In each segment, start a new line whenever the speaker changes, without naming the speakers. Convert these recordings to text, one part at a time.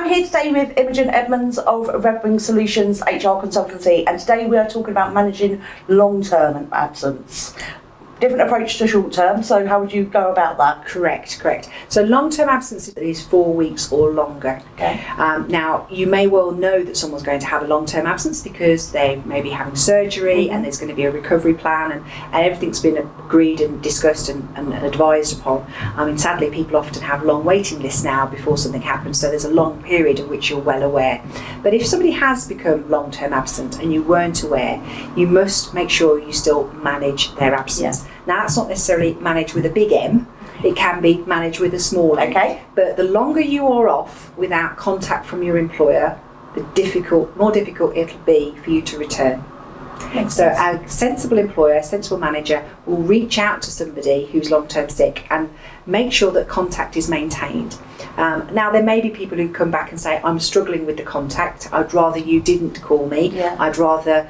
I'm here today with Imogen Edmunds of Redwing Solutions HR Consultancy, and today we are talking about managing long-term absence. Different approach to short-term, so how would you go about that?
Correct. So long-term absence is 4 weeks or longer.
Okay.
Now, you may well know that someone's going to have a long-term absence because they may be having surgery and there's going to be a recovery plan and everything's been agreed and discussed and advised upon. I mean, sadly, people often have long waiting lists now before something happens, so there's a long period in which you're well aware. But if somebody has become long-term absent and you weren't aware, you must make sure you still manage their absence.
Yeah.
Now, that's not necessarily managed with a big M, it can be managed with a small m.
Okay.
But the longer you are off without contact from your employer, the more difficult it'll be for you to return. So a sensible employer, a sensible manager will reach out to somebody who's long-term sick and make sure that contact is maintained. Now, there may be people who come back and say, I'm struggling with the contact, I'd rather you didn't call me, I'd rather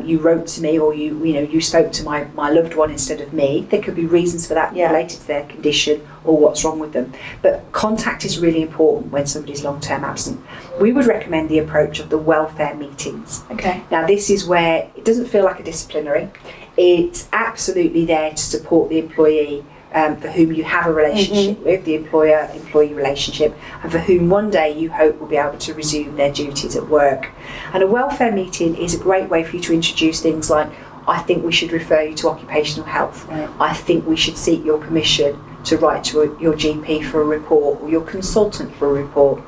you wrote to me, or you spoke to my loved one instead of me. There could be reasons for that related to their condition or what's wrong with them. But contact is really important when somebody's long-term absent. We would recommend the approach of the welfare meetings.
Okay.
Now, this is where it doesn't feel like a disciplinary. It's absolutely there to support the employee for whom you have a relationship with, the employer-employee relationship, and for whom one day you hope will be able to resume their duties at work. And a welfare meeting is a great way for you to introduce things like, I think we should refer you to occupational health. Right. I think we should seek your permission to write to your GP for a report or your consultant for a report.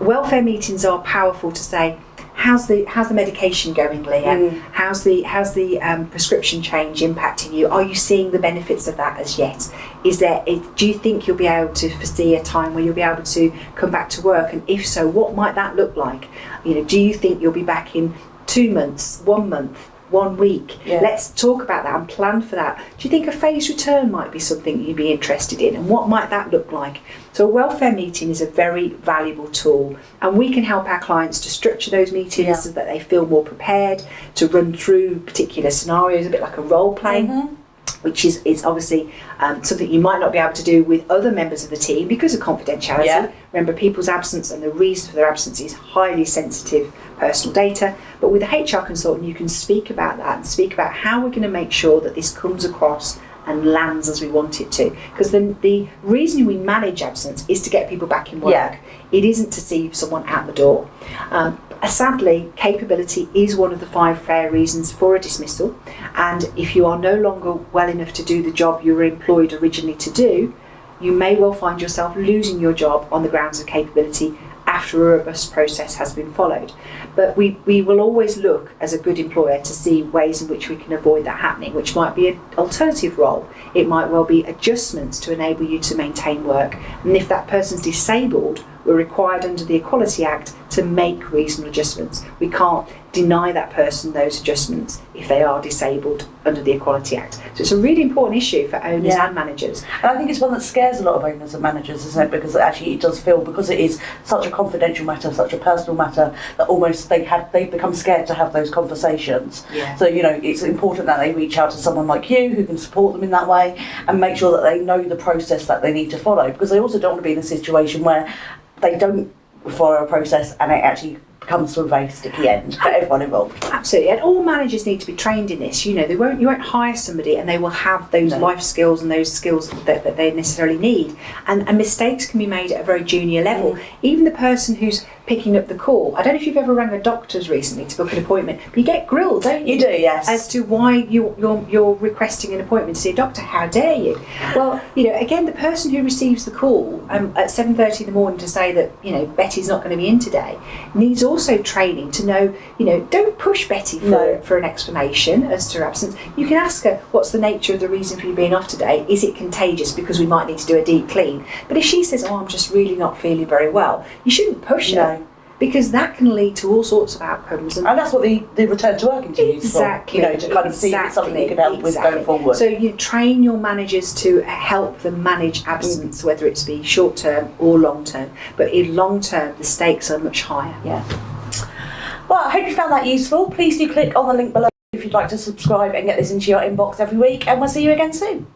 Welfare meetings are powerful to say, how's the medication going, Leah? How's the prescription change impacting you? Are you seeing the benefits of that as yet? Do you think you'll be able to foresee a time where you'll be able to come back to work? And if so, what might that look like? Do you think you'll be back in 2 months, 1 month, 1 week? Let's talk about that and plan for that. Do you think a phased return might be something you'd be interested in, and what might that look like? So a welfare meeting is a very valuable tool, and we can help our clients to structure those meetings so that they feel more prepared to run through particular scenarios, a bit like a role play. Which is obviously something you might not be able to do with other members of the team because of confidentiality. Remember, people's absence and the reason for their absence is highly sensitive personal data. But with a HR consultant, you can speak about that and speak about how we're going to make sure that this comes across and lands as we want it to. Because the reason we manage absence is to get people back in work. It isn't to see someone out the door. Sadly, capability is one of the 5 fair reasons for a dismissal, and if you are no longer well enough to do the job you were employed originally to do, you may well find yourself losing your job on the grounds of capability after a robust process has been followed. But we will always look as a good employer to see ways in which we can avoid that happening, which might be an alternative role. It might well be adjustments to enable you to maintain work. And if that person's disabled, we're required under the Equality Act to make reasonable adjustments. We can't deny that person those adjustments if they are disabled under the Equality Act. So it's a really important issue for owners and managers.
And I think it's one that scares a lot of owners and managers, isn't it? Because actually it does feel, because it is such a confidential matter, such a personal matter, that almost they become scared to have those conversations. So, it's important that they reach out to someone like you who can support them in that way and make sure that they know the process that they need to follow, because they also don't want to be in a situation where they don't follow a process and it actually comes to a very sticky end for everyone involved.
Absolutely, and all managers need to be trained in this. You won't hire somebody and they will have those life skills and those skills that they necessarily need. And mistakes can be made at a very junior level. Even the person who's picking up the call. I don't know if you've ever rang a doctor's recently to book an appointment, but you get grilled, don't you?
You do, yes.
As to why you're requesting an appointment to see a doctor. How dare you? Well, again, the person who receives the call at 7:30 in the morning to say that Betty's not going to be in today needs also training to know, don't push Betty for an explanation as to her absence. You can ask her, what's the nature of the reason for you being off today? Is it contagious because we might need to do a deep clean? But if she says, I'm just really not feeling very well, you shouldn't push her. Because that can lead to all sorts of outcomes. And
that's what the return to work interview is for, to kind of see if it's something you can help with going forward.
So you train your managers to help them manage absence, whether it's be short term or long term. But in long term, the stakes are much higher.
Well, I hope you found that useful. Please do click on the link below if you'd like to subscribe and get this into your inbox every week, and we'll see you again soon.